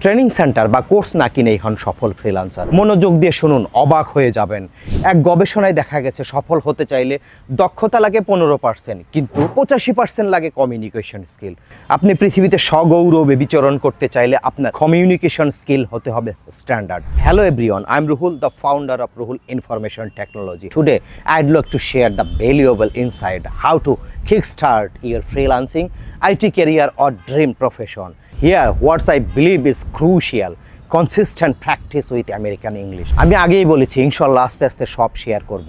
Training centre বা course না কিনেই হন সফল ফ্রিল্যান্সার। মনোযোগ দিয়ে শুনুন, অবাক হয়ে যাবেন। এক গবেষণায় দেখা গেছে সফল হতে চাইলে দক্ষতা লাগে 15%, কিন্তু 85% লাগে কমিউনিকেশন স্কিল। আপনি পৃথিবীতে সগৌরবে বিচরণ করতে চাইলে আপনার কমিউনিকেশন স্কিল হতে হবে standard. Hello everyone, I'm Ruhul, the founder of Ruhul Information Technology. Today, I'd like to share the valuable insight how to kickstart your freelancing, IT career or dream profession. Here, what I believe is crucial, consistent practice with American English. আমি আগেই বলেছি ইনশাআল্লাহ আস্তে আস্তে সব share করব।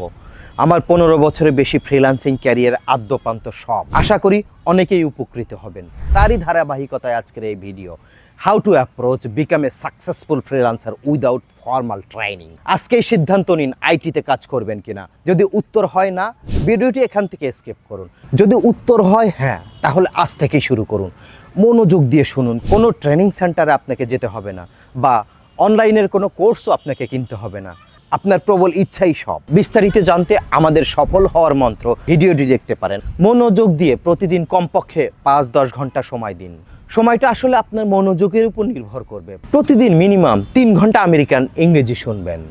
আমার 15 বছরের বেশি ফ্রিল্যান্সিং ক্যারিয়ার আদ্যপান্ত সব। আশা করি অনেকেই উপকৃত হবেন। তারই ধারাবাহিকতায় আজকের এই video, how to approach become a successful freelancer without formal training. আজকেই সিদ্ধান্ত নিন আইটিতে কাজ করবেন কিনা। যদি উত্তর হয় না, ভিডিওটি এখান থেকে স্কিপ করুন। যদি উত্তর হয় হ্যাঁ, তাহলে আজ থেকেই শুরু করুন। মনোযোগ দিয়ে শুনুন। কোনো ট্রেনিং সেন্টারে আপনাকে যেতে হবে না, বা অনলাইনের কোনো কোর্সও আপনাকে কিনতে হবে না। আপনার প্রবল ইচ্ছাই সব। বিস্তারিত জানতে আমাদের সফল হওয়ার মন্ত্র ভিডিওটি দেখতে পারেন। মনোযোগ দিয়ে প্রতিদিন কমপক্ষে 5-10 ঘন্টা সময় দিন। সময়টা আসলে আপনার মনোযোগের উপর নির্ভর করবে। প্রতিদিন মিনিমাম 3 ঘন্টা আমেরিকান ইংরেজি শুনবেন।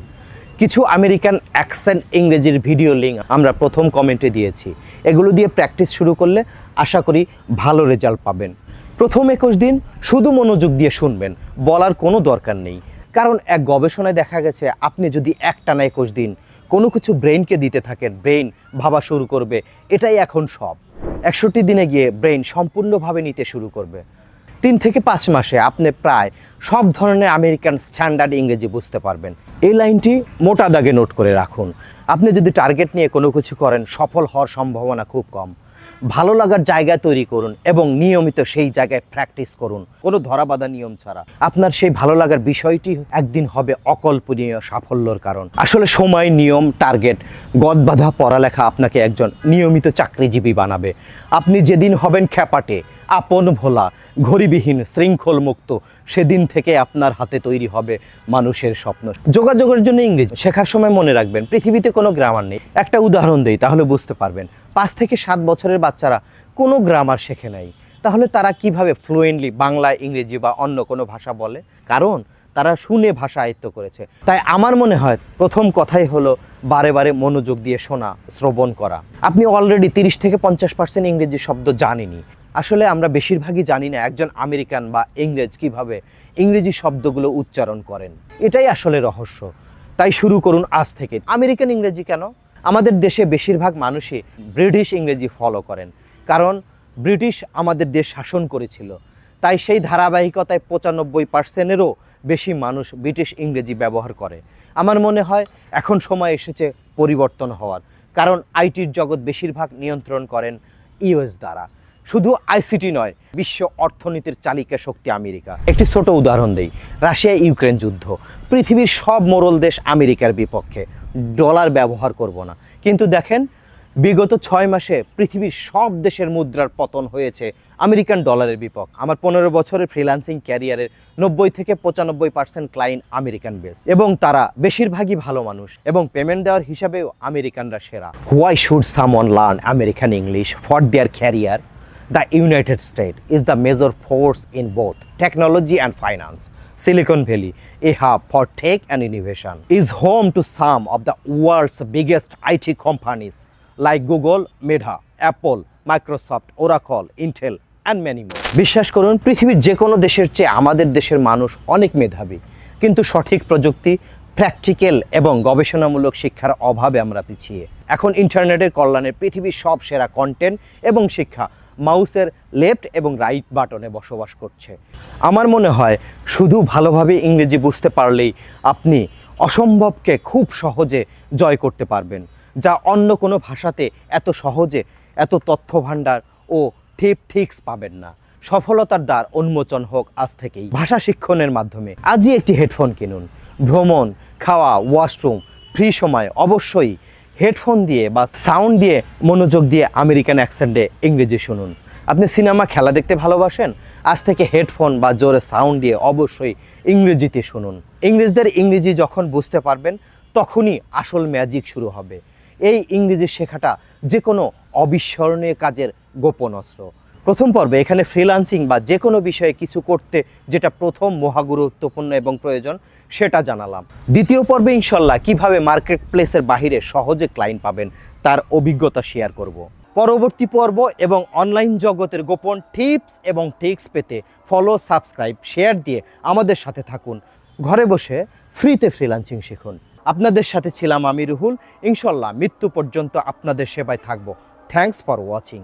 কিছু আমেরিকান অ্যাকসেন্ট ইংরেজির ভিডিও লিঙ্ক আমরা প্রথম কমেন্টে দিয়েছি। এগুলো দিয়ে প্র্যাকটিস শুরু করলে আশা করি ভালো রেজাল্ট পাবেন। প্রথম 21 দিন শুধু মনোযোগ দিয়ে শুনবেন, বলার কোনো দরকার নেই। কারণ এক গবেষণায় দেখা গেছে আপনি যদি একটানা 21 দিন কোনো কিছু ব্রেইনকে দিতে থাকেন, ব্রেইন ভাবা শুরু করবে এটাই এখন সব। 61 দিনে গিয়ে ব্রেইন সম্পূর্ণভাবে নিতে শুরু করবে। 3 থেকে 5 মাসে আপনি প্রায় সব ধরনের আমেরিকান স্ট্যান্ডার্ড ইংরেজি বুঝতে পারবেন। এই লাইনটি মোটা দাগে নোট করে রাখুন। আপনি যদি টার্গেট নিয়ে কোনো কিছু করেন, সফল হওয়ার সম্ভাবনা খুব কম। ভালো লাগার জায়গা তৈরি করুন এবং নিয়মিত সেই জায়গায় প্র্যাকটিস করুন, কোনো ধরাবাঁধা নিয়ম ছাড়া। আপনার সেই ভালো লাগার বিষয়টি একদিন হবে অকল্পনীয় সাফল্যর কারণ। আসলে সময়, নিয়ম, টার্গেট, গদবাঁধা পড়ালেখা আপনাকে একজন নিয়মিত চাকরিজীবী বানাবে। আপনি যেদিন হবেন খ্যাপাটে, আপন ভোলা, ঘড়িবিহীন, শৃঙ্খল মুক্ত, সেদিন থেকে আপনার হাতে তৈরি হবে মানুষের স্বপ্ন। যোগাযোগের জন্য ইংরেজি শেখার সময় মনে রাখবেন পৃথিবীতে কোনো গ্রামার নেই। একটা উদাহরণ দেই তাহলে বুঝতে পারবেন। 5 থেকে 7 বছরের বাচ্চারা কোনো গ্রামার শেখে নাই, তাহলে তারা কিভাবে ফ্লুয়েন্টলি বাংলা, ইংরেজি বা অন্য কোনো ভাষা বলে? কারণ তারা শুনে ভাষা আয়ত্ত করেছে। তাই আমার মনে হয় প্রথম কথাই হলো বারে বারে মনোযোগ দিয়ে শোনা, শ্রবণ করা। আপনি অলরেডি 30 থেকে 50% ইংরেজি শব্দ জানেনই। আসলে আমরা বেশিরভাগই জানি না একজন আমেরিকান বা ইংরেজ কিভাবে ইংরেজি শব্দগুলো উচ্চারণ করেন। এটাই আসলে রহস্য। তাই শুরু করুন আজ থেকে। আমেরিকান ইংরেজি কেন? আমাদের দেশে বেশিরভাগ মানুষই ব্রিটিশ ইংরেজি ফলো করেন, কারণ ব্রিটিশ আমাদের দেশ শাসন করেছিল। তাই সেই ধারাবাহিকতায় 95%-এরও বেশি মানুষ ব্রিটিশ ইংরেজি ব্যবহার করে। আমার মনে হয় এখন সময় এসেছে পরিবর্তন হওয়ার, কারণ আইটির জগৎ বেশিরভাগ নিয়ন্ত্রণ করেন ইউএস দ্বারা। শুধু আইসিটি নয়, বিশ্ব অর্থনীতির চালিকা শক্তি আমেরিকা। একটি ছোট উদাহরণ দেই, রাশিয়া ইউক্রেন যুদ্ধ। পৃথিবীর সব মোড়ল দেশ আমেরিকার বিপক্ষে, ডলার ব্যবহার করব না। কিন্তু দেখেন বিগত 6 মাসে পৃথিবীর সব দেশের মুদ্রার পতন হয়েছে আমেরিকান ডলারের বিপক্ষে। আমার 15 বছরের ফ্রিল্যান্সিং ক্যারিয়ারের 90 থেকে 95% ক্লায়েন্ট আমেরিকান বেস, এবং তারা বেশিরভাগই ভালো মানুষ, এবং পেমেন্ট দেওয়ার হিসাবেও আমেরিকানরা সেরা। Why should someone learn American English for their career? The United States is the major force in both technology and finance. Silicon Valley, a hub for tech and innovation, is home to some of the world's biggest IT companies like Google, Meta, Apple, Microsoft, Oracle, Intel, and many more. বিশ্বাস করুন, পৃথিবীর যে কোনো দেশের চেয়ে আমাদের দেশের মানুষ অনেক মেধাবী, কিন্তু সঠিক প্রযুক্তি, প্র্যাকটিক্যাল এবং গবেষণামূলক শিক্ষার অভাবে আমরা পিছিয়ে। এখন ইন্টারনেটের কল্যাণে পৃথিবীর সব সেরা কন্টেন্ট এবং শিক্ষা মাউসের লেফট এবং রাইট বাটনে বসবাস করছে। আমার মনে হয় শুধু ভালোভাবে ইংরেজি বুঝতে পারলেই আপনি অসম্ভবকে খুব সহজে জয় করতে পারবেন, যা অন্য কোনো ভাষাতে এত সহজে এত তথ্য ভাণ্ডার ও টিপস পাবেন না। সফলতার দ্বার উন্মোচন হোক আজ থেকেই ভাষা শিক্ষণের মাধ্যমে। আজই একটি হেডফোন কিনুন। ভ্রমণ, খাওয়া, ওয়াশরুম, ফ্রি সময় অবশ্যই হেডফোন দিয়ে বা সাউন্ড দিয়ে মনোযোগ দিয়ে আমেরিকান অ্যাকসেন্টে ইংরেজি শুনুন। আপনি সিনেমা, খেলা দেখতে ভালোবাসেন? আজ থেকে হেডফোন বা জোরে সাউন্ড দিয়ে অবশ্যই ইংরেজিতে শুনুন। ইংরেজদের ইংরেজি যখন বুঝতে পারবেন তখনই আসল ম্যাজিক শুরু হবে। এই ইংরেজি শেখাটা যে কোনো অবিস্মরণীয় কাজের গোপন অস্ত্র। প্রথম পর্বে এখানে ফ্রিল্যান্সিং বা যে কোনো বিষয়ে কিছু করতে যেটা প্রথম মহাগুরুত্বপূর্ণ এবং প্রয়োজন সেটা জানালাম। দ্বিতীয় পর্বে ইনশাল্লাহ কিভাবে মার্কেট প্লেসের বাহিরে সহজে ক্লায়েন্ট পাবেন তার অভিজ্ঞতা শেয়ার করব। পরবর্তী পর্ব এবং অনলাইন জগতের গোপন টিপস এবং ট্রিক্স পেতে ফলো, সাবস্ক্রাইব, শেয়ার দিয়ে আমাদের সাথে থাকুন। ঘরে বসে ফ্রিতে ফ্রিল্যান্সিং শিখুন। আপনাদের সাথে ছিলাম আমি রুহুল। ইনশাল্লাহ মৃত্যু পর্যন্ত আপনাদের সেবায় থাকব। Thanks for watching.